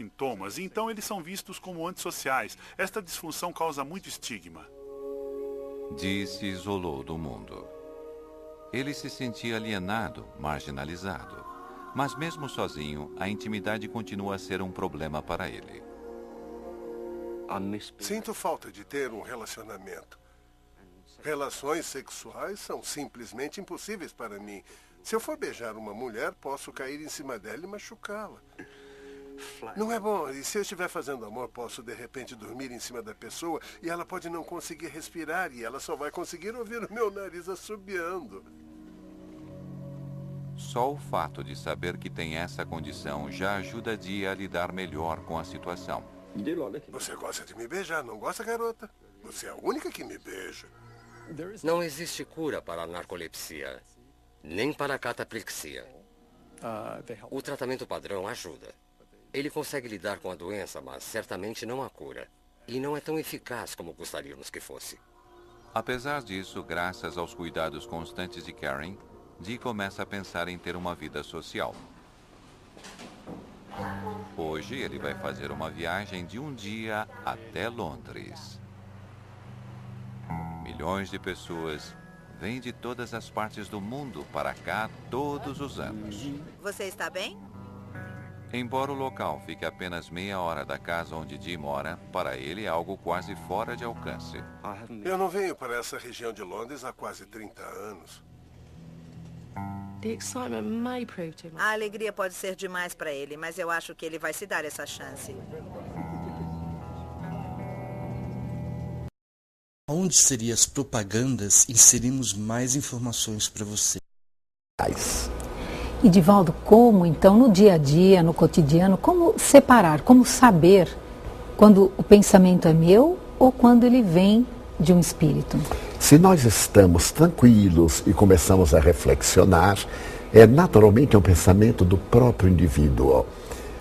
sintomas, e então eles são vistos como antissociais. Esta disfunção causa muito estigma. Dee se isolou do mundo. Ele se sentia alienado, marginalizado. Mas mesmo sozinho, a intimidade continua a ser um problema para ele. Sinto falta de ter um relacionamento. Relações sexuais são simplesmente impossíveis para mim. Se eu for beijar uma mulher, posso cair em cima dela e machucá-la. Não é bom. E se eu estiver fazendo amor, posso de repente dormir em cima da pessoa e ela pode não conseguir respirar e ela só vai conseguir ouvir o meu nariz assobiando. Só o fato de saber que tem essa condição já ajuda Dee a lidar melhor com a situação. Você gosta de me beijar, não gosta, garota? Você é a única que me beija. Não existe cura para a narcolepsia, nem para a cataplexia. O tratamento padrão ajuda. Ele consegue lidar com a doença, mas certamente não a cura. E não é tão eficaz como gostaríamos que fosse. Apesar disso, graças aos cuidados constantes de Karen, Dee começa a pensar em ter uma vida social. Hoje ele vai fazer uma viagem de um dia até Londres. Milhões de pessoas vêm de todas as partes do mundo para cá todos os anos. Você está bem? Embora o local fique apenas meia hora da casa onde Dee mora, para ele é algo quase fora de alcance. Eu não venho para essa região de Londres há quase 30 anos. A alegria pode ser demais para ele, mas eu acho que ele vai se dar essa chance. Onde seriam as propagandas, inserimos mais informações para você. E Divaldo, como então no dia a dia, no cotidiano, como separar, como saber quando o pensamento é meu ou quando ele vem de um espírito? Se nós estamos tranquilos e começamos a reflexionar, é naturalmente um pensamento do próprio indivíduo.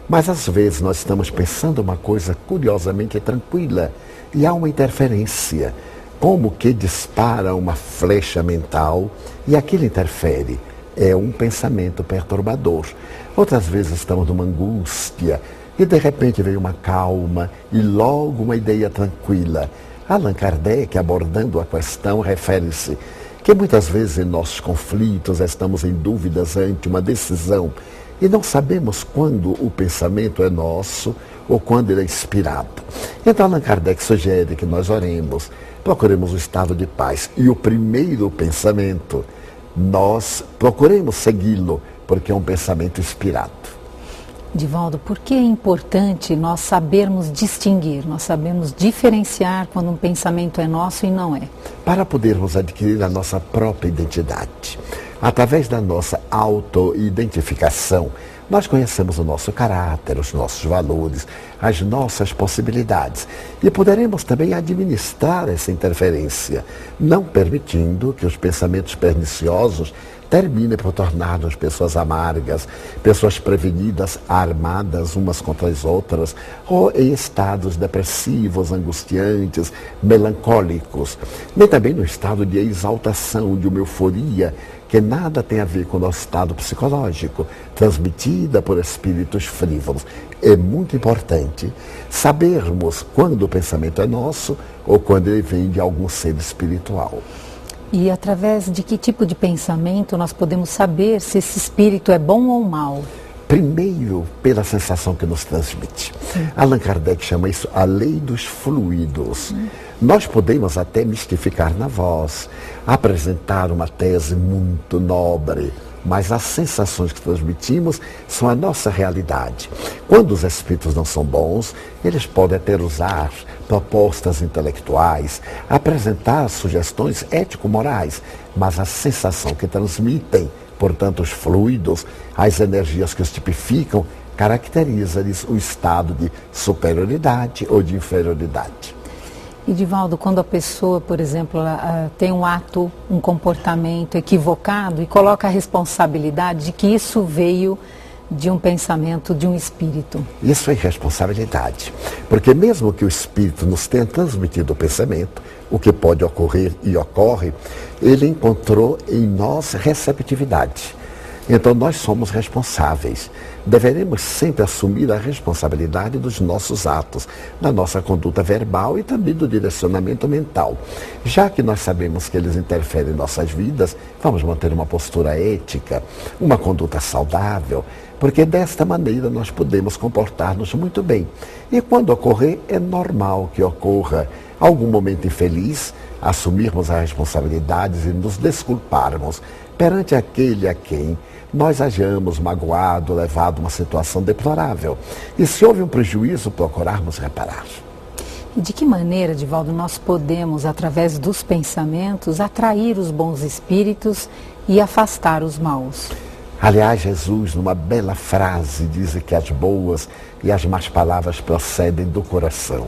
Mas às vezes nós estamos pensando uma coisa curiosamente tranquila e há uma interferência, como que dispara uma flecha mental e aquilo interfere. É um pensamento perturbador. Outras vezes estamos numa angústia e de repente vem uma calma e logo uma ideia tranquila. Allan Kardec, abordando a questão, refere-se que muitas vezes em nossos conflitos estamos em dúvidas ante uma decisão e não sabemos quando o pensamento é nosso ou quando ele é inspirado. Então Allan Kardec sugere que nós oremos, procuremos o estado de paz e o primeiro pensamento, nós procuremos segui-lo, porque é um pensamento inspirado. Divaldo, por que é importante nós sabermos distinguir, nós sabemos diferenciar quando um pensamento é nosso e não é? Para podermos adquirir a nossa própria identidade. Através da nossa auto-identificação, nós conhecemos o nosso caráter, os nossos valores, as nossas possibilidades. E poderemos também administrar essa interferência, não permitindo que os pensamentos perniciosos terminem por tornar-nos pessoas amargas, pessoas prevenidas, armadas umas contra as outras, ou em estados depressivos, angustiantes, melancólicos. Nem também no estado de exaltação, de uma euforia, que nada tem a ver com o nosso estado psicológico, transmitida por espíritos frívolos. É muito importante sabermos quando o pensamento é nosso ou quando ele vem de algum ser espiritual. E através de que tipo de pensamento nós podemos saber se esse espírito é bom ou mau? Primeiro, pela sensação que nos transmite. Allan Kardec chama isso a lei dos fluidos. Nós podemos até mistificar na voz, apresentar uma tese muito nobre, mas as sensações que transmitimos são a nossa realidade. Quando os espíritos não são bons, eles podem até usar propostas intelectuais, apresentar sugestões ético-morais, mas a sensação que transmitem, portanto, os fluidos, as energias que os tipificam, caracteriza-lhes o estado de superioridade ou de inferioridade. E Divaldo, quando a pessoa, por exemplo, tem um ato, um comportamento equivocado e coloca a responsabilidade de que isso veio de um pensamento, de um espírito. Isso é irresponsabilidade, porque mesmo que o espírito nos tenha transmitido o pensamento, o que pode ocorrer e ocorre, ele encontrou em nós receptividade. Então nós somos responsáveis. Deveremos sempre assumir a responsabilidade dos nossos atos, da nossa conduta verbal e também do direcionamento mental. Já que nós sabemos que eles interferem em nossas vidas, vamos manter uma postura ética, uma conduta saudável, porque desta maneira nós podemos comportar-nos muito bem. E quando ocorrer, é normal que ocorra algum momento infeliz, assumirmos as responsabilidades e nos desculparmos perante aquele a quem nós hajamos magoado, levado a uma situação deplorável. E se houve um prejuízo, procurarmos reparar. E de que maneira, Divaldo, nós podemos, através dos pensamentos, atrair os bons espíritos e afastar os maus? Aliás, Jesus, numa bela frase, diz que as boas e as más palavras procedem do coração.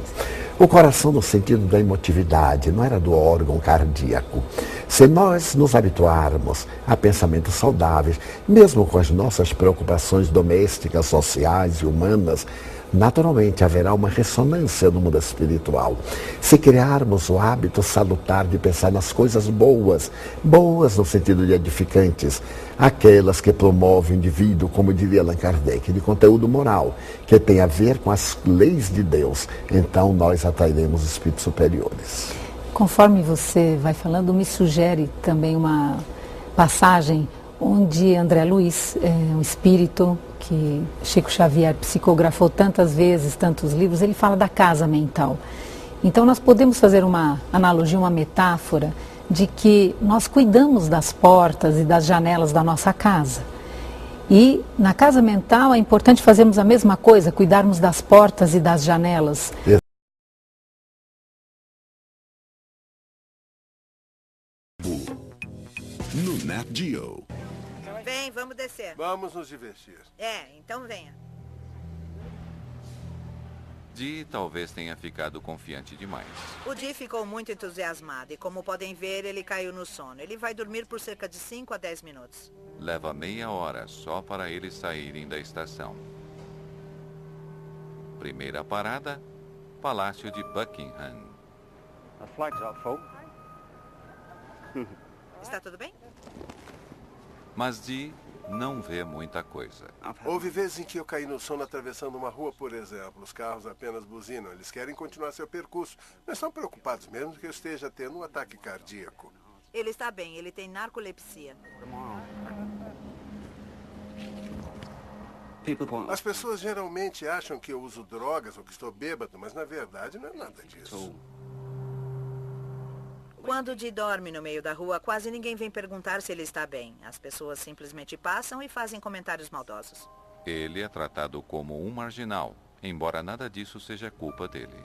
O coração no sentido da emotividade, não era do órgão cardíaco. Se nós nos habituarmos a pensamentos saudáveis, mesmo com as nossas preocupações domésticas, sociais e humanas, naturalmente haverá uma ressonância no mundo espiritual. Se criarmos o hábito salutar de pensar nas coisas boas, boas no sentido de edificantes, aquelas que promovem o indivíduo, como diria Allan Kardec, de conteúdo moral, que tem a ver com as leis de Deus, então nós atrairemos espíritos superiores. Conforme você vai falando, me sugere também uma passagem onde André Luiz, um espírito que Chico Xavier psicografou tantas vezes, tantos livros, ele fala da casa mental. Então nós podemos fazer uma analogia, uma metáfora de que nós cuidamos das portas e das janelas da nossa casa. E na casa mental é importante fazermos a mesma coisa, cuidarmos das portas e das janelas. No Nat Geo. Vem, vamos descer. Vamos nos divertir. Então venha. Dee talvez tenha ficado confiante demais. O Dee ficou muito entusiasmado e, como podem ver, ele caiu no sono. Ele vai dormir por cerca de 5 a 10 minutos. Leva meia hora só para eles saírem da estação. Primeira parada, Palácio de Buckingham. Está tudo bem? Mas Dee não vê muita coisa. Houve vezes em que eu caí no sono atravessando uma rua, por exemplo. Os carros apenas buzinam. Eles querem continuar seu percurso. Não estão preocupados mesmo que eu esteja tendo um ataque cardíaco. Ele está bem. Ele tem narcolepsia. As pessoas geralmente acham que eu uso drogas ou que estou bêbado, mas na verdade não é nada disso. Quando o Dee dorme no meio da rua, quase ninguém vem perguntar se ele está bem. As pessoas simplesmente passam e fazem comentários maldosos. Ele é tratado como um marginal, embora nada disso seja culpa dele.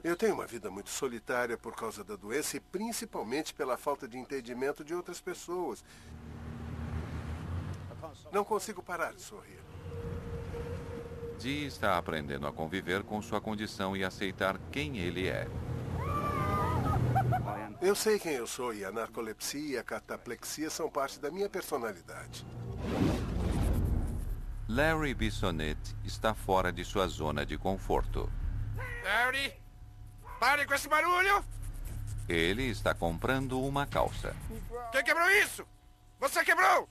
Eu tenho uma vida muito solitária por causa da doença e principalmente pela falta de entendimento de outras pessoas. Não consigo parar de sorrir. Dee está aprendendo a conviver com sua condição e aceitar quem ele é. Eu sei quem eu sou e a narcolepsia e a cataplexia são parte da minha personalidade. Larry Bissonette está fora de sua zona de conforto. Larry, pare com esse barulho! Ele está comprando uma calça. Quem quebrou isso? Você quebrou!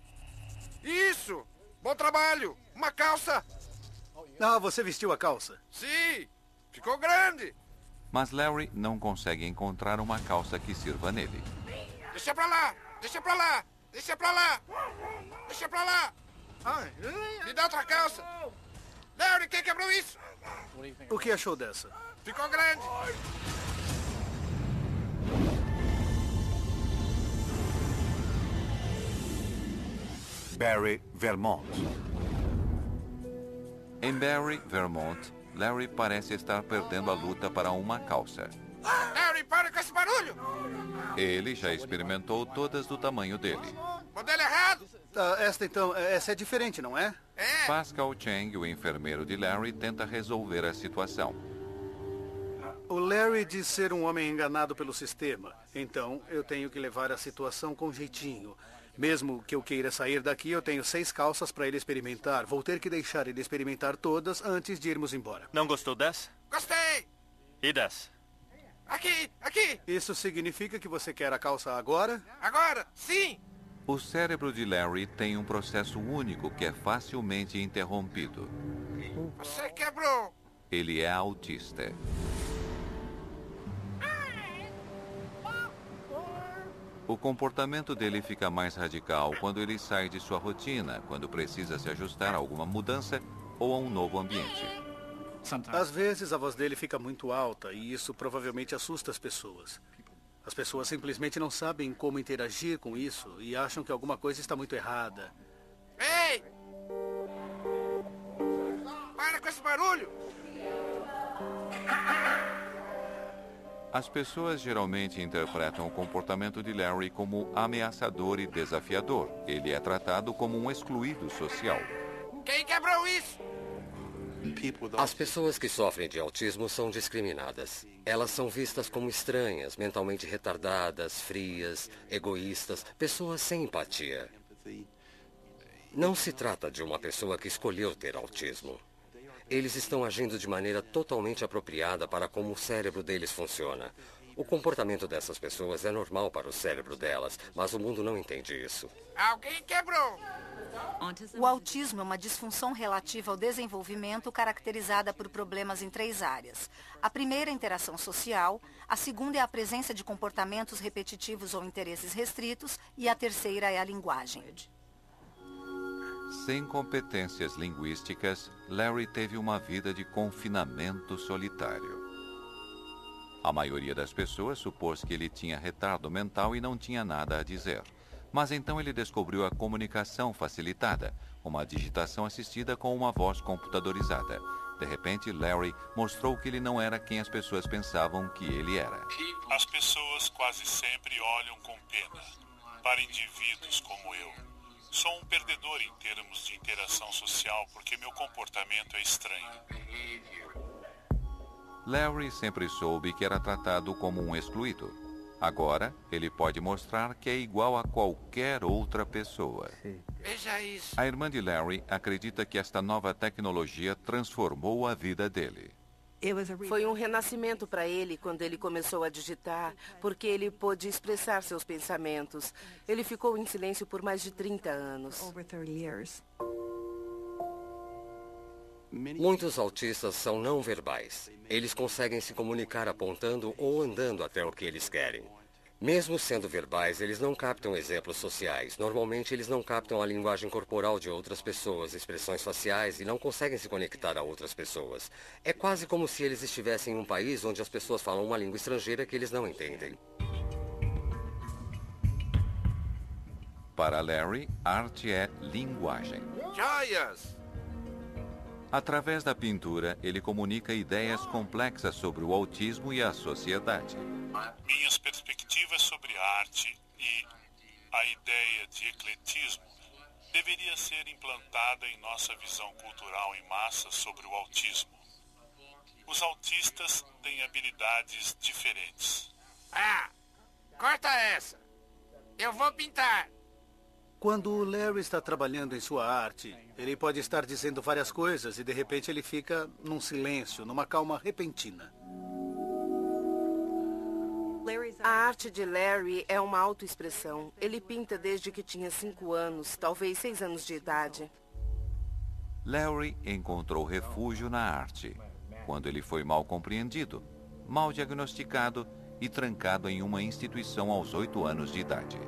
Isso! Bom trabalho! Uma calça! Ah, você vestiu a calça? Sim! Ficou grande! Mas Larry não consegue encontrar uma calça que sirva nele. Deixa pra lá! Deixa pra lá! Deixa pra lá! Deixa pra lá! Me dá outra calça! Larry, quem quebrou isso? O que achou dessa? Ficou grande! Barry, Vermont. Em Barry, Vermont, Larry parece estar perdendo a luta para uma calça. Larry, para com esse barulho! Ele já experimentou todas do tamanho dele. Modelo errado! Essa é diferente, não é? É! Pascal Cheng, o enfermeiro de Larry, tenta resolver a situação. O Larry diz ser um homem enganado pelo sistema. Então, eu tenho que levar a situação com jeitinho. Mesmo que eu queira sair daqui, eu tenho 6 calças para ele experimentar. Vou ter que deixar ele experimentar todas antes de irmos embora. Não gostou dessa? Gostei! E dessa? Aqui, aqui! Isso significa que você quer a calça agora? Agora, sim! O cérebro de Larry tem um processo único que é facilmente interrompido. Você quebrou! Ele é autista. O comportamento dele fica mais radical quando ele sai de sua rotina, quando precisa se ajustar a alguma mudança ou a um novo ambiente. Às vezes a voz dele fica muito alta e isso provavelmente assusta as pessoas. As pessoas simplesmente não sabem como interagir com isso e acham que alguma coisa está muito errada. Ei! Para com esse barulho! As pessoas geralmente interpretam o comportamento de Larry como ameaçador e desafiador. Ele é tratado como um excluído social. Quem quebrou isso? As pessoas que sofrem de autismo são discriminadas. Elas são vistas como estranhas, mentalmente retardadas, frias, egoístas, pessoas sem empatia. Não se trata de uma pessoa que escolheu ter autismo. Eles estão agindo de maneira totalmente apropriada para como o cérebro deles funciona. O comportamento dessas pessoas é normal para o cérebro delas, mas o mundo não entende isso. Alguém quebrou! O autismo é uma disfunção relativa ao desenvolvimento caracterizada por problemas em 3 áreas. A primeira é a interação social, a segunda é a presença de comportamentos repetitivos ou interesses restritos e a terceira é a linguagem. Sem competências linguísticas, Larry teve uma vida de confinamento solitário. A maioria das pessoas supôs que ele tinha retardo mental e não tinha nada a dizer. Mas então ele descobriu a comunicação facilitada, uma digitação assistida com uma voz computadorizada. De repente, Larry mostrou que ele não era quem as pessoas pensavam que ele era. As pessoas quase sempre olham com pena para indivíduos como eu. Sou um perdedor em termos de interação social porque meu comportamento é estranho. Larry sempre soube que era tratado como um excluído. Agora, ele pode mostrar que é igual a qualquer outra pessoa. Veja isso. A irmã de Larry acredita que esta nova tecnologia transformou a vida dele. Foi um renascimento para ele quando ele começou a digitar, porque ele pôde expressar seus pensamentos. Ele ficou em silêncio por mais de 30 anos. Muitos autistas são não verbais. Eles conseguem se comunicar apontando ou andando até o que eles querem. Mesmo sendo verbais, eles não captam exemplos sociais. Normalmente, eles não captam a linguagem corporal de outras pessoas, expressões faciais e não conseguem se conectar a outras pessoas. É quase como se eles estivessem em um país onde as pessoas falam uma língua estrangeira que eles não entendem. Para Larry, arte é linguagem. Joias! Através da pintura, ele comunica ideias complexas sobre o autismo e a sociedade. Minhas perspectivas sobre a arte e a ideia de ecletismo deveria ser implantada em nossa visão cultural em massa sobre o autismo. Os autistas têm habilidades diferentes. Ah, corta essa. Eu vou pintar. Quando o Larry está trabalhando em sua arte, ele pode estar dizendo várias coisas e de repente ele fica num silêncio, numa calma repentina. A arte de Larry é uma autoexpressão. Ele pinta desde que tinha 5 anos, talvez 6 anos de idade. Larry encontrou refúgio na arte, quando ele foi mal compreendido, mal diagnosticado e trancado em uma instituição aos 8 anos de idade.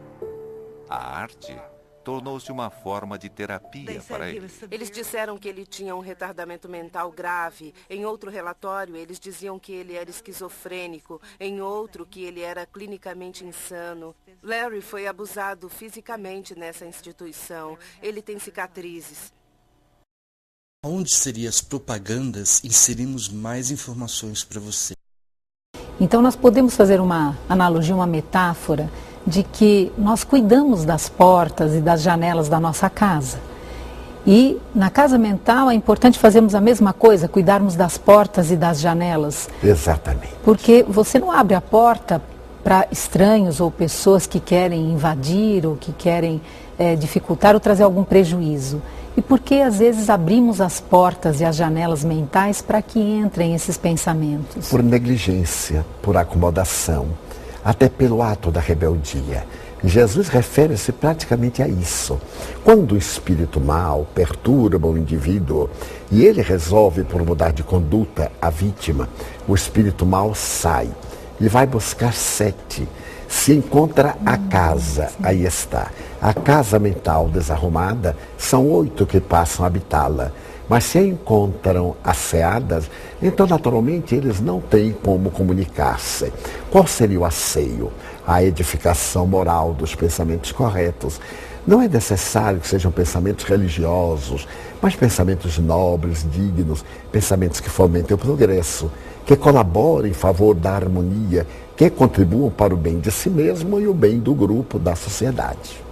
A arte tornou-se uma forma de terapia para ele. Eles disseram que ele tinha um retardamento mental grave. Em outro relatório, eles diziam que ele era esquizofrênico. Em outro, que ele era clinicamente insano. Larry foi abusado fisicamente nessa instituição. Ele tem cicatrizes. Onde seriam as propagandas, inserimos mais informações para você. Então nós podemos fazer uma analogia, uma metáfora de que nós cuidamos das portas e das janelas da nossa casa. E na casa mental é importante fazermos a mesma coisa, cuidarmos das portas e das janelas. Exatamente. Porque você não abre a porta para estranhos ou pessoas que querem invadir ou que querem dificultar ou trazer algum prejuízo. E porque às vezes abrimos as portas e as janelas mentais para que entrem esses pensamentos? Por negligência, por acomodação, até pelo ato da rebeldia. Jesus refere-se praticamente a isso. Quando o espírito mau perturba o indivíduo e ele resolve por mudar de conduta a vítima, o espírito mau sai e vai buscar 7. Se encontra a casa, aí está. A casa mental desarrumada, são 8 que passam a habitá-la. Mas se a encontram asseadas, então naturalmente eles não têm como comunicar-se. Qual seria o asseio? A edificação moral dos pensamentos corretos. Não é necessário que sejam pensamentos religiosos, mas pensamentos nobres, dignos, pensamentos que fomentem o progresso, que colaborem em favor da harmonia, que contribuam para o bem de si mesmo e o bem do grupo, da sociedade.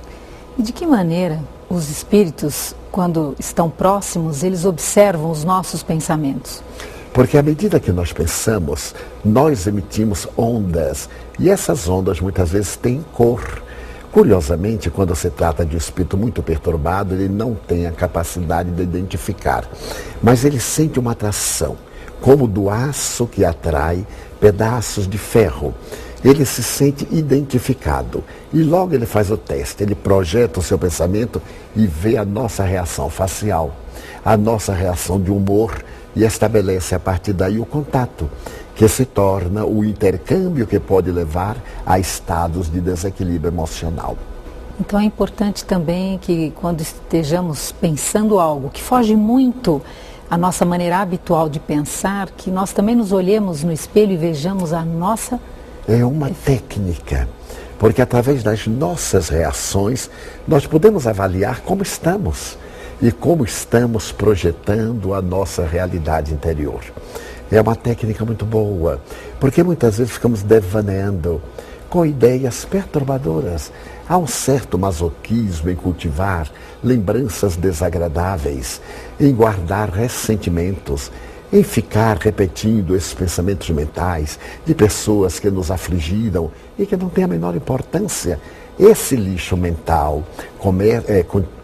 E de que maneira os espíritos, quando estão próximos, eles observam os nossos pensamentos? Porque à medida que nós pensamos, nós emitimos ondas, e essas ondas muitas vezes têm cor. Curiosamente, quando se trata de um espírito muito perturbado, ele não tem a capacidade de identificar, mas ele sente uma atração, como do aço que atrai pedaços de ferro. Ele se sente identificado e logo ele faz o teste, ele projeta o seu pensamento e vê a nossa reação facial, a nossa reação de humor e estabelece a partir daí o contato, que se torna o intercâmbio que pode levar a estados de desequilíbrio emocional. Então é importante também que quando estejamos pensando algo que foge muito à nossa maneira habitual de pensar, que nós também nos olhemos no espelho e vejamos a nossa... É uma técnica, porque através das nossas reações nós podemos avaliar como estamos e como estamos projetando a nossa realidade interior. É uma técnica muito boa, porque muitas vezes ficamos devaneando com ideias perturbadoras. Há um certo masoquismo em cultivar lembranças desagradáveis, em guardar ressentimentos, em ficar repetindo esses pensamentos mentais de pessoas que nos afligiram e que não têm a menor importância. Esse lixo mental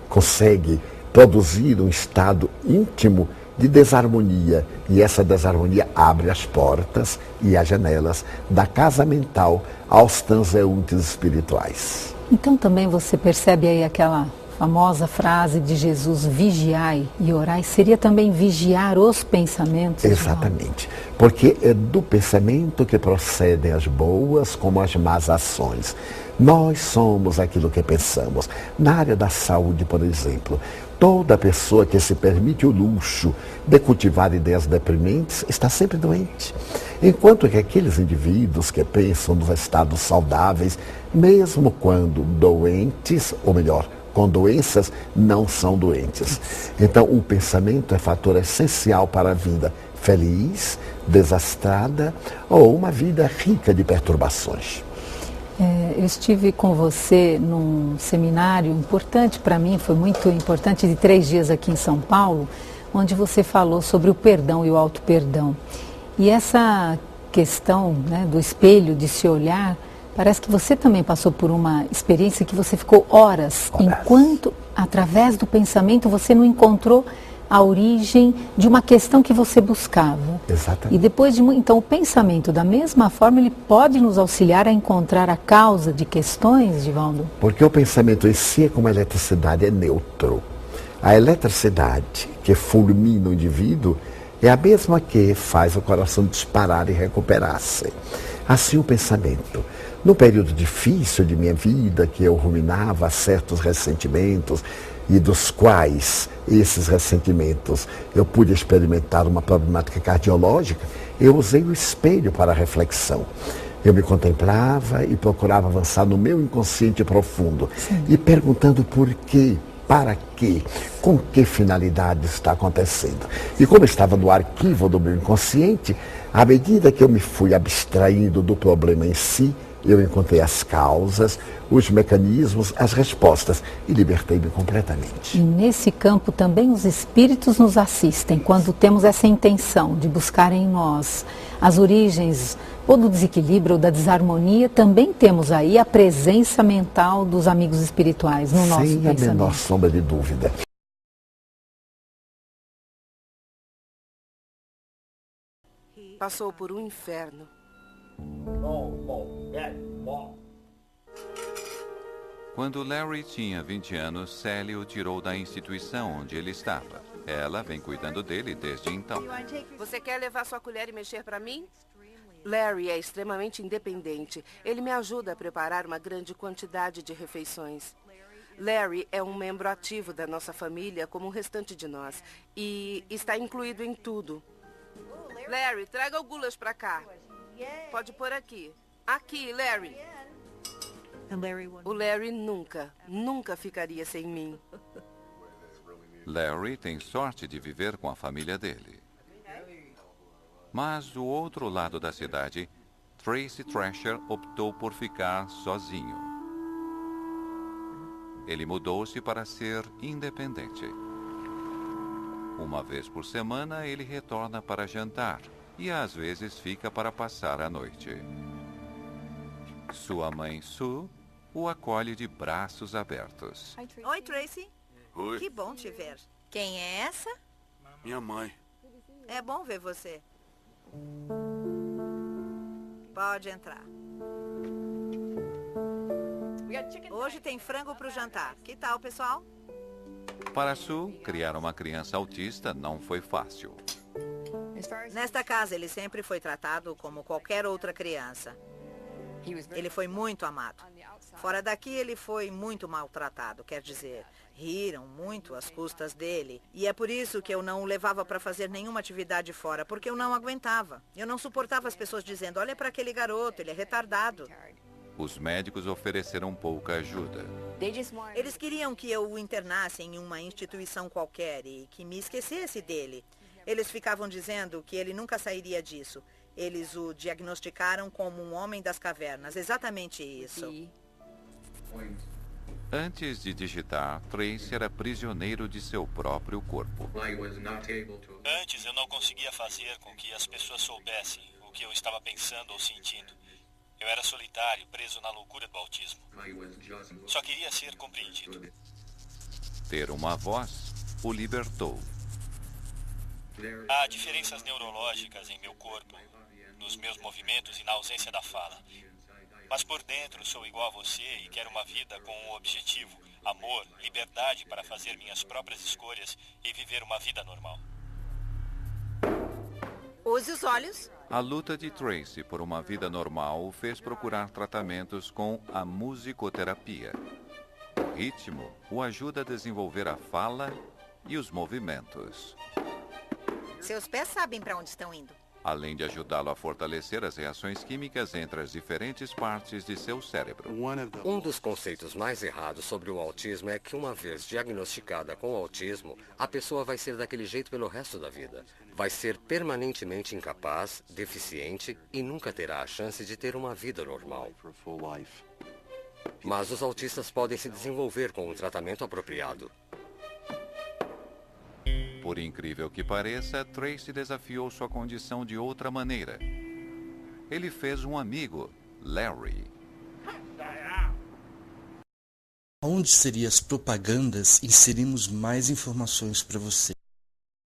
consegue produzir um estado íntimo de desarmonia, e essa desarmonia abre as portas e as janelas da casa mental aos transeuntes espirituais. Então também você percebe aí aquela famosa frase de Jesus, vigiai e orai, seria também vigiar os pensamentos? Exatamente, porque é do pensamento que procedem as boas como as más ações. Nós somos aquilo que pensamos. Na área da saúde, por exemplo, toda pessoa que se permite o luxo de cultivar ideias deprimentes está sempre doente. Enquanto que aqueles indivíduos que pensam nos estados saudáveis, mesmo quando doentes, ou melhor, com doenças, não são doentes. Então, o pensamento é fator essencial para a vida feliz, desastrada ou uma vida rica de perturbações. Eu estive com você num seminário importante para mim, foi muito importante, de 3 dias aqui em São Paulo, onde você falou sobre o perdão e o auto-perdão. E essa questão, né, do espelho, de se olhar, parece que você também passou por uma experiência que você ficou horas, enquanto, através do pensamento, você não encontrou a origem de uma questão que você buscava. Exatamente. E depois de então o pensamento, da mesma forma, ele pode nos auxiliar a encontrar a causa de questões, Divaldo? Porque o pensamento em si é como a eletricidade, é neutro. A eletricidade que fulmina o indivíduo é a mesma que faz o coração disparar e recuperar-se. Assim o pensamento. No período difícil de minha vida, que eu ruminava certos ressentimentos, e dos quais esses ressentimentos eu pude experimentar uma problemática cardiológica, eu usei o espelho para a reflexão. Eu me contemplava e procurava avançar no meu inconsciente profundo. Sim. E perguntando por quê, para quê, com que finalidade está acontecendo. E como estava no arquivo do meu inconsciente, à medida que eu me fui abstraindo do problema em si, eu encontrei as causas, os mecanismos, as respostas e libertei-me completamente. E nesse campo também os espíritos nos assistem quando temos essa intenção de buscar em nós as origens ou do desequilíbrio ou da desarmonia. Também temos aí a presença mental dos amigos espirituais no nosso pensamento. Sem a menor sombra de dúvida. Passou por um inferno. Quando Larry tinha 20 anos, Sally o tirou da instituição onde ele estava. Ela vem cuidando dele desde então. Você quer levar sua colher e mexer para mim? Larry é extremamente independente. Ele me ajuda a preparar uma grande quantidade de refeições. Larry é um membro ativo da nossa família, como o restante de nós, e está incluído em tudo. Larry, traga o gulas para cá. Pode pôr aqui. Aqui, Larry. O Larry nunca ficaria sem mim. Larry tem sorte de viver com a família dele. Mas do outro lado da cidade, Tracy Thrasher optou por ficar sozinho. Ele mudou-se para ser independente. Uma vez por semana, ele retorna para jantar e às vezes fica para passar a noite. Sua mãe, Sue, o acolhe de braços abertos. Oi, Tracy. Oi. Que bom te ver. Quem é essa? Minha mãe. É bom ver você. Pode entrar. Hoje tem frango para o jantar. Que tal, pessoal? Para Sue, criar uma criança autista não foi fácil. Nesta casa, ele sempre foi tratado como qualquer outra criança. Ele foi muito amado. Fora daqui, ele foi muito maltratado. Quer dizer, riram muito às custas dele. E é por isso que eu não o levava para fazer nenhuma atividade fora, porque eu não aguentava. Eu não suportava as pessoas dizendo, olha para aquele garoto, ele é retardado. Os médicos ofereceram pouca ajuda. Eles queriam que eu o internasse em uma instituição qualquer e que me esquecesse dele. Eles ficavam dizendo que ele nunca sairia disso. Eles o diagnosticaram como um homem das cavernas. Exatamente isso. Antes de digitar, Tracy era prisioneiro de seu próprio corpo. Antes eu não conseguia fazer com que as pessoas soubessem o que eu estava pensando ou sentindo. Eu era solitário, preso na loucura do autismo. Só queria ser compreendido. Ter uma voz o libertou. Há diferenças neurológicas em meu corpo, nos meus movimentos e na ausência da fala. Mas por dentro sou igual a você e quero uma vida com um objetivo, amor, liberdade para fazer minhas próprias escolhas e viver uma vida normal. Use os olhos. A luta de Tracy por uma vida normal o fez procurar tratamentos com a musicoterapia. O ritmo o ajuda a desenvolver a fala e os movimentos. Seus pés sabem para onde estão indo. Além de ajudá-lo a fortalecer as reações químicas entre as diferentes partes de seu cérebro. Um dos conceitos mais errados sobre o autismo é que uma vez diagnosticada com autismo, a pessoa vai ser daquele jeito pelo resto da vida. Vai ser permanentemente incapaz, deficiente e nunca terá a chance de ter uma vida normal. Mas os autistas podem se desenvolver com um tratamento apropriado. Por incrível que pareça, Tracy desafiou sua condição de outra maneira. Ele fez um amigo, Larry. Onde seriam as propagandas, inserimos mais informações para você.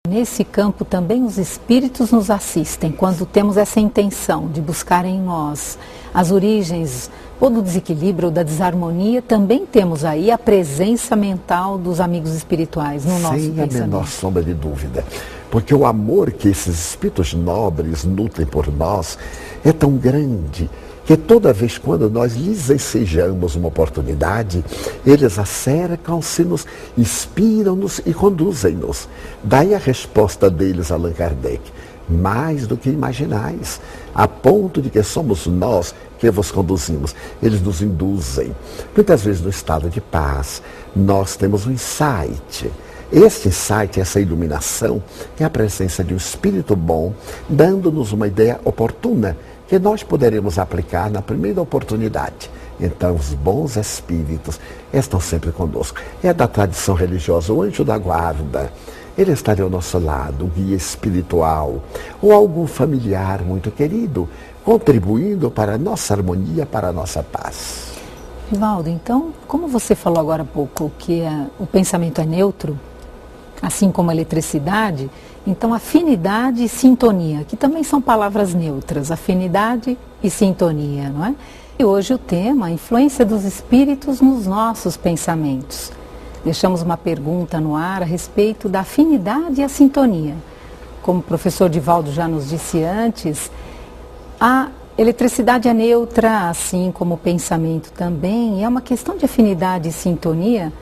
Nesse campo também os espíritos nos assistem quando temos essa intenção de buscar em nós as origens ou do desequilíbrio ou da desarmonia. Também temos aí a presença mental dos amigos espirituais no nosso pensamento. Sem a menor sombra de dúvida, porque o amor que esses espíritos nobres nutrem por nós é tão grande que toda vez quando nós lhes ensejamos uma oportunidade, eles a cercam-se, nos inspiram-nos e conduzem-nos. Daí a resposta deles a Allan Kardec: mais do que imaginais, a ponto de que somos nós que vos conduzimos. Eles nos induzem. Muitas vezes no estado de paz, nós temos um insight. Este insight, essa iluminação, é a presença de um espírito bom, dando-nos uma ideia oportuna, que nós poderemos aplicar na primeira oportunidade. Então, os bons espíritos estão sempre conosco. É da tradição religiosa o anjo da guarda. Ele estaria ao nosso lado, o guia espiritual, ou algum familiar muito querido, contribuindo para a nossa harmonia, para a nossa paz. Rivaldo, então, como você falou agora há pouco, que o pensamento é neutro, assim como a eletricidade, então afinidade e sintonia, que também são palavras neutras, afinidade e sintonia, não é? E hoje o tema, a influência dos espíritos nos nossos pensamentos. Deixamos uma pergunta no ar a respeito da afinidade e a sintonia. Como o professor Divaldo já nos disse antes, a eletricidade é neutra, assim como o pensamento também, e é uma questão de afinidade e sintonia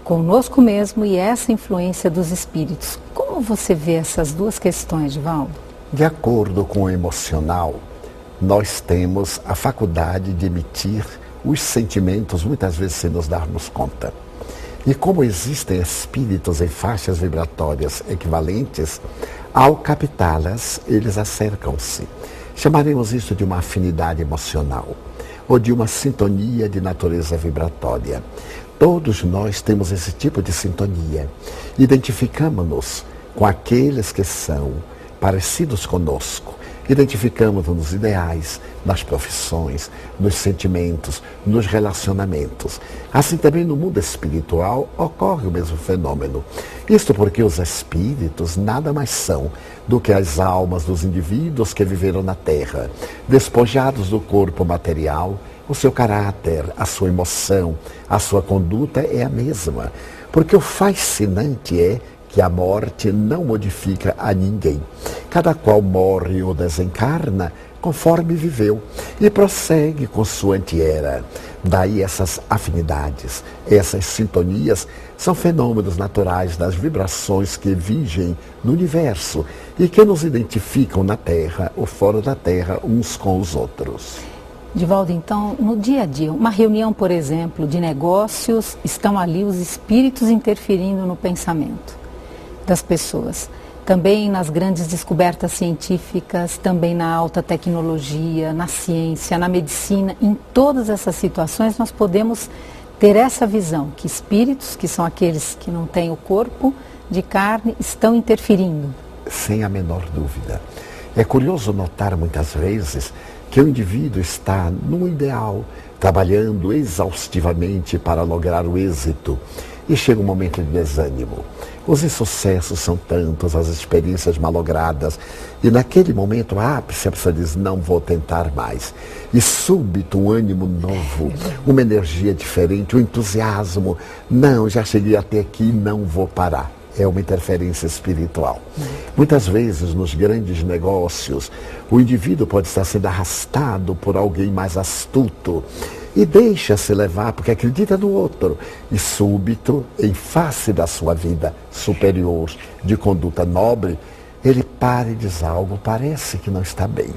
conosco mesmo e essa influência dos espíritos. Como você vê essas duas questões, Divaldo? De acordo com o emocional, nós temos a faculdade de emitir os sentimentos, muitas vezes sem nos darmos conta. E como existem espíritos em faixas vibratórias equivalentes, ao captá-las, eles acercam-se. Chamaremos isso de uma afinidade emocional ou de uma sintonia de natureza vibratória. Todos nós temos esse tipo de sintonia. Identificamos-nos com aqueles que são parecidos conosco. Identificamos-nos nos ideais, nas profissões, nos sentimentos, nos relacionamentos. Assim também no mundo espiritual ocorre o mesmo fenômeno. Isto porque os espíritos nada mais são do que as almas dos indivíduos que viveram na Terra, despojados do corpo material. O seu caráter, a sua emoção, a sua conduta é a mesma. Porque o fascinante é que a morte não modifica a ninguém. Cada qual morre ou desencarna conforme viveu e prossegue com sua antiera. Daí essas afinidades, essas sintonias são fenômenos naturais das vibrações que vigem no universo e que nos identificam na Terra ou fora da Terra uns com os outros. Divaldo, então, no dia a dia, uma reunião, por exemplo, de negócios, estão ali os espíritos interferindo no pensamento das pessoas. Também nas grandes descobertas científicas, também na alta tecnologia, na ciência, na medicina, em todas essas situações nós podemos ter essa visão, que espíritos, que são aqueles que não têm o corpo de carne, estão interferindo. Sem a menor dúvida. É curioso notar muitas vezes que o indivíduo está no ideal, trabalhando exaustivamente para lograr o êxito, e chega um momento de desânimo. Os insucessos são tantos, as experiências malogradas, e naquele momento o ápice a pessoa diz, não vou tentar mais. E súbito um ânimo novo, uma energia diferente, um entusiasmo, não, já cheguei até aqui, não vou parar. É uma interferência espiritual. Muitas vezes, nos grandes negócios, o indivíduo pode estar sendo arrastado por alguém mais astuto e deixa-se levar porque acredita no outro. E súbito, em face da sua vida superior, de conduta nobre, ele para e diz algo, parece que não está bem.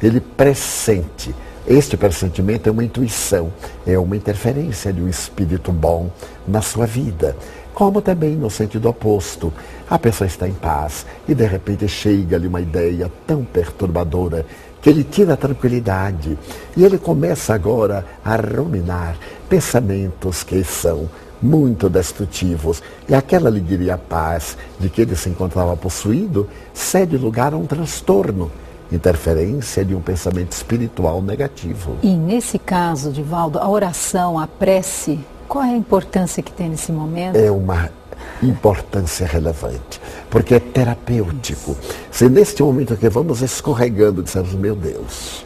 Ele pressente. Este pressentimento é uma intuição, é uma interferência de um espírito bom na sua vida. Como também no sentido oposto, a pessoa está em paz e de repente chega-lhe uma ideia tão perturbadora que ele tira a tranquilidade e ele começa agora a ruminar pensamentos que são muito destrutivos. E aquela alegria e a paz de que ele se encontrava possuído cede lugar a um transtorno, interferência de um pensamento espiritual negativo. E nesse caso, Divaldo, a oração, a prece, qual é a importância que tem nesse momento? É uma importância relevante, porque é terapêutico. Se neste momento que vamos escorregando, dissemos, meu Deus,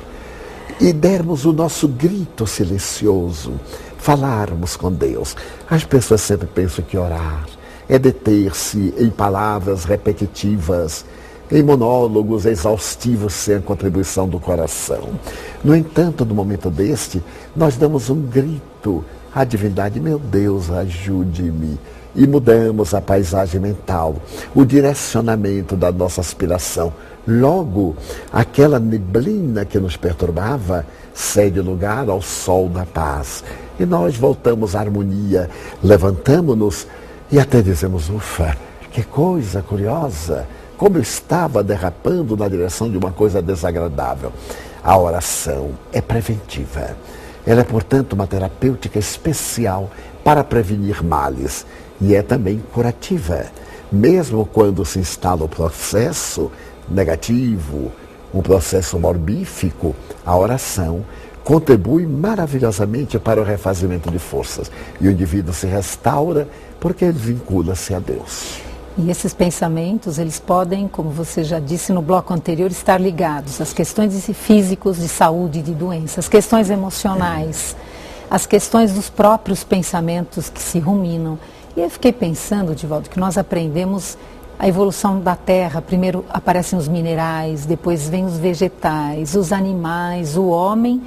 e dermos o nosso grito silencioso, falarmos com Deus. As pessoas sempre pensam que orar é deter-se em palavras repetitivas, em monólogos exaustivos sem a contribuição do coração. No entanto, no momento deste, nós damos um grito à divindade, meu Deus, ajude-me. E mudamos a paisagem mental, o direcionamento da nossa aspiração. Logo, aquela neblina que nos perturbava cede lugar ao sol da paz. E nós voltamos à harmonia, levantamo-nos e até dizemos, ufa, que coisa curiosa, como eu estava derrapando na direção de uma coisa desagradável. A oração é preventiva. Ela é, portanto, uma terapêutica especial para prevenir males. E é também curativa. Mesmo quando se instala o processo negativo, um processo morbífico, a oração contribui maravilhosamente para o refazimento de forças. E o indivíduo se restaura porque ele vincula-se a Deus. E esses pensamentos, eles podem, como você já disse no bloco anterior, estar ligados às questões físicas, de saúde, de doenças, questões emocionais, as questões dos próprios pensamentos que se ruminam. E eu fiquei pensando, Divaldo, que nós aprendemos a evolução da Terra. Primeiro aparecem os minerais, depois vêm os vegetais, os animais, o homem.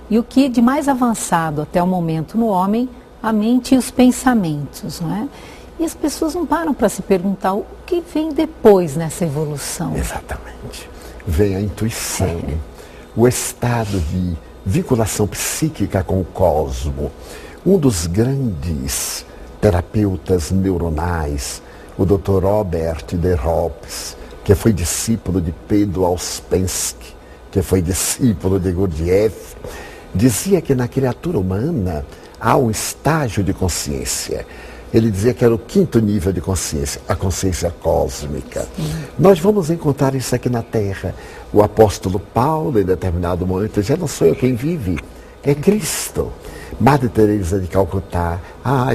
E o que de mais avançado até o momento no homem, a mente e os pensamentos, não é? E as pessoas não param para se perguntar o que vem depois nessa evolução. Exatamente. Vem a intuição, o estado de vinculação psíquica com o cosmo. Um dos grandes terapeutas neuronais, o Dr. Robert de Rops, que foi discípulo de Pedro Ouspensky, que foi discípulo de Gurdjieff, dizia que na criatura humana há um estágio de consciência. Ele dizia que era o 5º nível de consciência, a consciência cósmica. Nós vamos encontrar isso aqui na Terra. O apóstolo Paulo, em determinado momento, já não sou eu quem vive, é Cristo. Madre Teresa de Calcutá,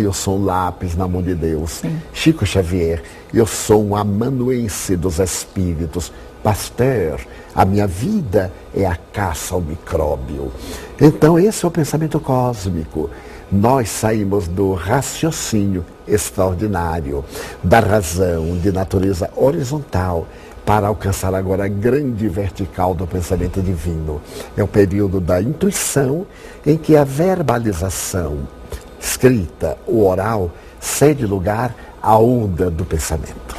eu sou um lápis na mão de Deus. Sim. Chico Xavier, eu sou um amanuense dos espíritos. Pasteur, a minha vida é a caça ao micróbio. Então esse é o pensamento cósmico. Nós saímos do raciocínio extraordinário, da razão de natureza horizontal, para alcançar agora a grande vertical do pensamento divino. É o período da intuição, em que a verbalização escrita, o oral, cede lugar à onda do pensamento.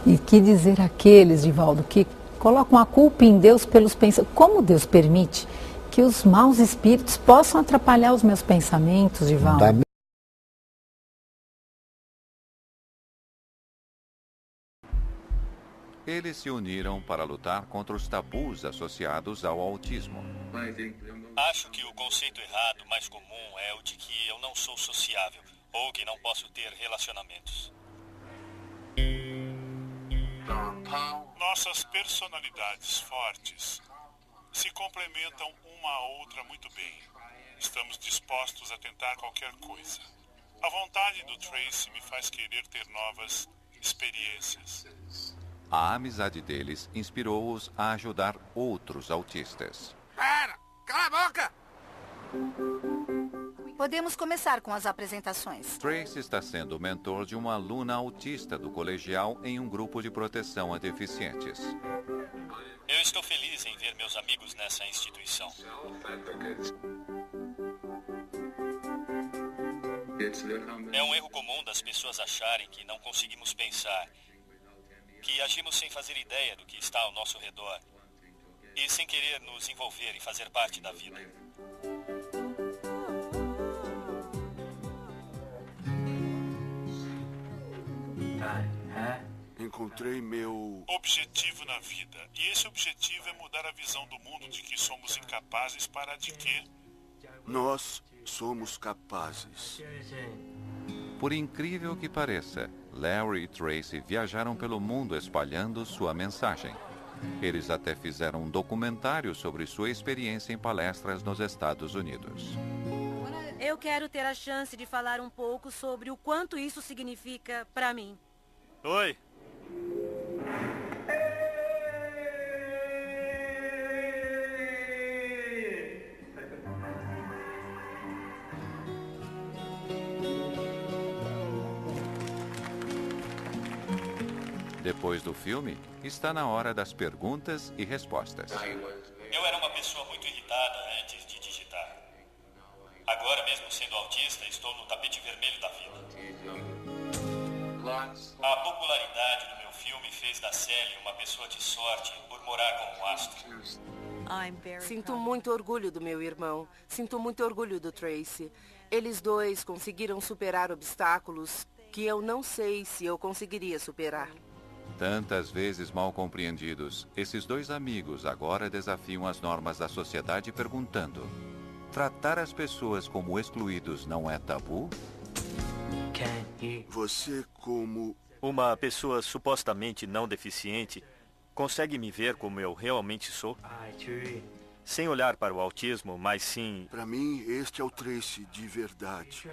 E que dizer aqueles, Divaldo, que colocam a culpa em Deus pelos pensamentos? Como Deus permite que os maus espíritos possam atrapalhar os meus pensamentos, Divaldo? Eles se uniram para lutar contra os tabus associados ao autismo. Acho que o conceito errado mais comum é o de que eu não sou sociável ou que não posso ter relacionamentos. Nossas personalidades fortes se complementam uma à outra muito bem. Estamos dispostos a tentar qualquer coisa. A vontade do Tracy me faz querer ter novas experiências. A amizade deles inspirou-os a ajudar outros autistas. Para! Cala a boca! Podemos começar com as apresentações. Tracy está sendo o mentor de uma aluna autista do colegial em um grupo de proteção a deficientes. Eu estou feliz em ver meus amigos nessa instituição. É um erro comum das pessoas acharem que não conseguimos pensar, que agimos sem fazer ideia do que está ao nosso redor e sem querer nos envolver e fazer parte da vida. Encontrei meu objetivo na vida. E esse objetivo é mudar a visão do mundo de que somos incapazes para de quê? Nós somos capazes. Por incrível que pareça, Larry e Tracy viajaram pelo mundo espalhando sua mensagem. Eles até fizeram um documentário sobre sua experiência em palestras nos Estados Unidos. Eu quero ter a chance de falar um pouco sobre o quanto isso significa para mim. Oi. Depois do filme, está na hora das perguntas e respostas. Eu era uma pessoa muito irritada antes de digitar. Agora, mesmo sendo autista, estou no tapete vermelho da vida. A popularidade do meu filme fez da Sally uma pessoa de sorte por morar com um astro. Sinto muito orgulho do meu irmão. Sinto muito orgulho do Tracy. Eles dois conseguiram superar obstáculos que eu não sei se eu conseguiria superar. Tantas vezes mal compreendidos, esses dois amigos agora desafiam as normas da sociedade perguntando: tratar as pessoas como excluídos não é tabu? Você, como uma pessoa supostamente não deficiente, consegue me ver como eu realmente sou? Sem olhar para o autismo, mas sim... Para mim, este é o Tracy de verdade.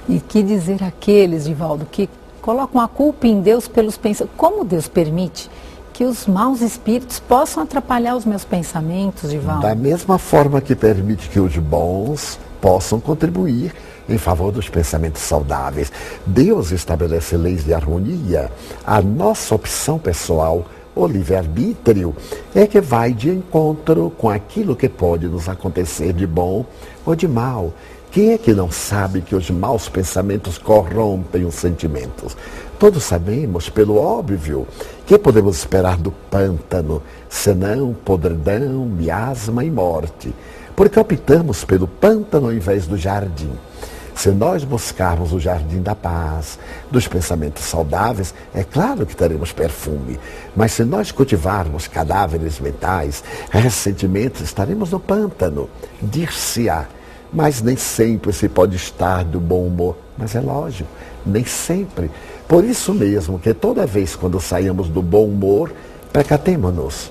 E que dizer aqueles, Divaldo, que colocam a culpa em Deus pelos pensamentos? Como Deus permite que os maus espíritos possam atrapalhar os meus pensamentos, Divaldo? Da mesma forma que permite que os bons possam contribuir em favor dos pensamentos saudáveis. Deus estabelece leis de harmonia. A nossa opção pessoal, o livre-arbítrio, é que vai de encontro com aquilo que pode nos acontecer de bom ou de mal. Quem é que não sabe que os maus pensamentos corrompem os sentimentos? Todos sabemos, pelo óbvio, que podemos esperar do pântano, senão podridão, miasma e morte. Porque optamos pelo pântano ao invés do jardim. Se nós buscarmos o jardim da paz, dos pensamentos saudáveis, é claro que teremos perfume. Mas se nós cultivarmos cadáveres mentais, ressentimentos, estaremos no pântano. Dir-se-á. Mas nem sempre se pode estar do bom humor. Mas é lógico, nem sempre. Por isso mesmo que toda vez quando saímos do bom humor, precatemo-nos.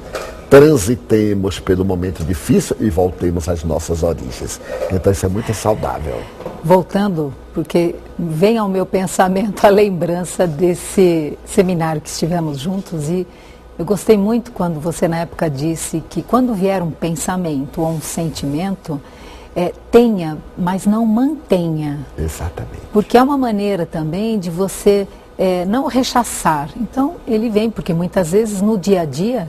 Transitemos pelo momento difícil e voltemos às nossas origens. Então isso é muito saudável. Voltando, porque vem ao meu pensamento a lembrança desse seminário que estivemos juntos e eu gostei muito quando você na época disse que quando vier um pensamento ou um sentimento, tenha, mas não mantenha. Exatamente. Porque é uma maneira também de você não rechaçar. Então ele vem, porque muitas vezes no dia a dia,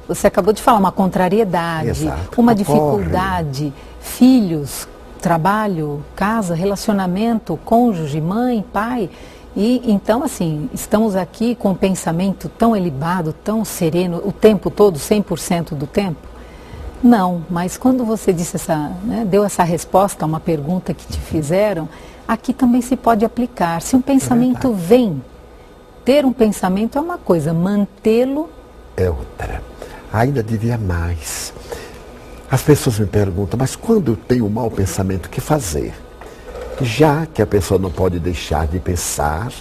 você acabou de falar, uma contrariedade, exato, uma dificuldade, filhos, trabalho, casa, relacionamento, cônjuge, mãe, pai. E então, assim, estamos aqui com um pensamento tão elevado, tão sereno, o tempo todo, 100% do tempo? Não, mas quando você disse deu essa resposta a uma pergunta que te fizeram, aqui também se pode aplicar. Se um pensamento vem, ter um pensamento é uma coisa, mantê-lo é outra. Ainda diria mais. As pessoas me perguntam, mas quando eu tenho um mau pensamento, o que fazer? Já que a pessoa não pode deixar de pensar,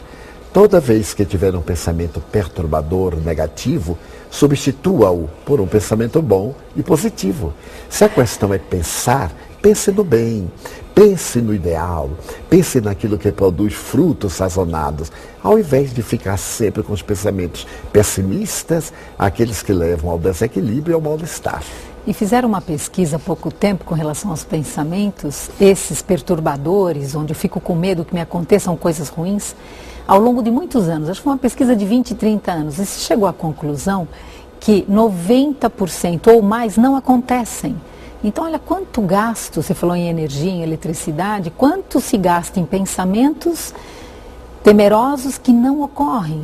toda vez que tiver um pensamento perturbador, negativo, substitua-o por um pensamento bom e positivo. Se a questão é pensar, pense no bem, pense no ideal, pense naquilo que produz frutos sazonados, ao invés de ficar sempre com os pensamentos pessimistas, aqueles que levam ao desequilíbrio e ao mal-estar. E fizeram uma pesquisa há pouco tempo com relação aos pensamentos, esses perturbadores, onde eu fico com medo que me aconteçam coisas ruins, ao longo de muitos anos. Acho que foi uma pesquisa de 20, 30 anos. E se chegou à conclusão que 90% ou mais não acontecem. Então, olha quanto gasto, você falou em energia, em eletricidade, quanto se gasta em pensamentos temerosos que não ocorrem.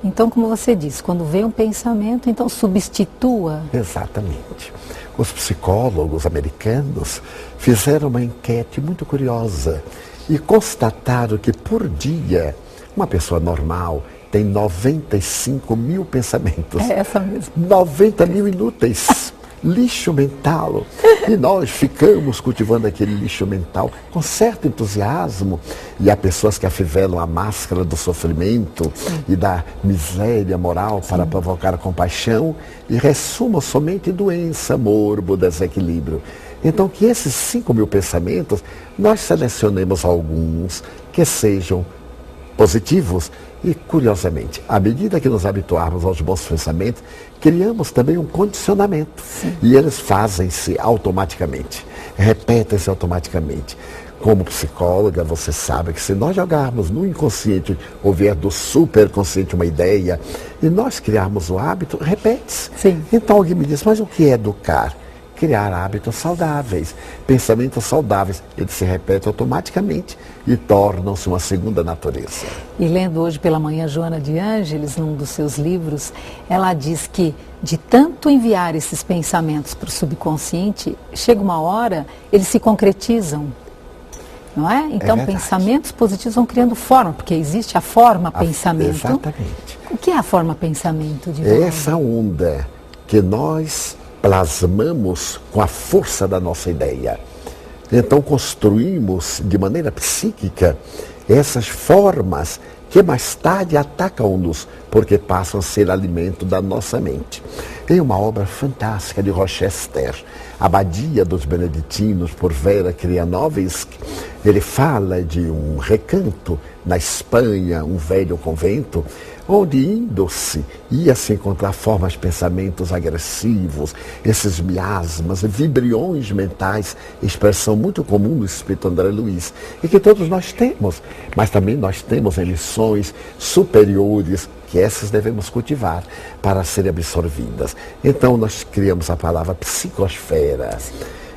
Então, como você disse, quando vem um pensamento, então substitua. Exatamente. Os psicólogos americanos fizeram uma enquete muito curiosa e constataram que por dia, uma pessoa normal tem 95 mil pensamentos. É essa mesmo. 90 mil inúteis. Lixo mental. E nós ficamos cultivando aquele lixo mental com certo entusiasmo. E há pessoas que afivelam a máscara do sofrimento e da miséria moral para provocar compaixão e ressumam somente doença, morbo, desequilíbrio. Então que esses 5 mil pensamentos, nós selecionemos alguns que sejam positivos. E, curiosamente, à medida que nos habituarmos aos bons pensamentos, criamos também um condicionamento. Sim. E eles fazem-se automaticamente, repetem-se automaticamente. Como psicóloga, você sabe que se nós jogarmos no inconsciente ou vier do superconsciente uma ideia, e nós criarmos o hábito, repete-se. Sim. Então alguém me diz, mas o que é educar? Criar hábitos saudáveis, pensamentos saudáveis. Eles se repetem automaticamente e tornam-se uma segunda natureza. E lendo hoje pela manhã Joana de Ângeles, num dos seus livros, ela diz que de tanto enviar esses pensamentos para o subconsciente, chega uma hora, eles se concretizam. Não é? Então, pensamentos positivos vão criando forma, porque existe a forma pensamento. Exatamente. O que é a forma pensamento? Essa onda que nós plasmamos com a força da nossa ideia. Então construímos de maneira psíquica essas formas que mais tarde atacam-nos, porque passam a ser alimento da nossa mente. Em uma obra fantástica de Rochester, Abadia dos Beneditinos, por Vera Krianovsky, ele fala de um recanto na Espanha, um velho convento, onde indo-se, ia-se encontrar formas de pensamentos agressivos, esses miasmas, vibriões mentais, expressão muito comum no Espírito André Luiz, e que todos nós temos, mas também nós temos emissões superiores, que essas devemos cultivar para serem absorvidas. Então nós criamos a palavra psicosfera.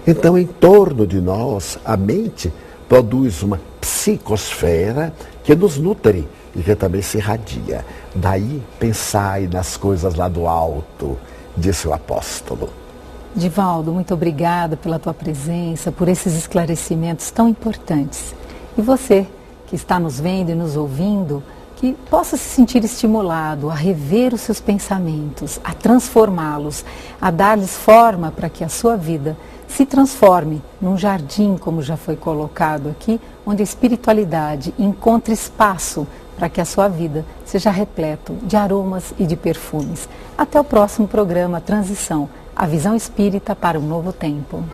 Então em torno de nós, a mente produz uma psicosfera que nos nutre e que também se irradia. Daí pensai nas coisas lá do alto, disse o apóstolo. Divaldo, muito obrigada pela tua presença, por esses esclarecimentos tão importantes. E você, que está nos vendo e nos ouvindo, que possa se sentir estimulado a rever os seus pensamentos, a transformá-los, a dar-lhes forma para que a sua vida se transforme num jardim, como já foi colocado aqui, onde a espiritualidade encontre espaço para que a sua vida seja repleto de aromas e de perfumes. Até o próximo programa Transição, a visão espírita para um novo tempo.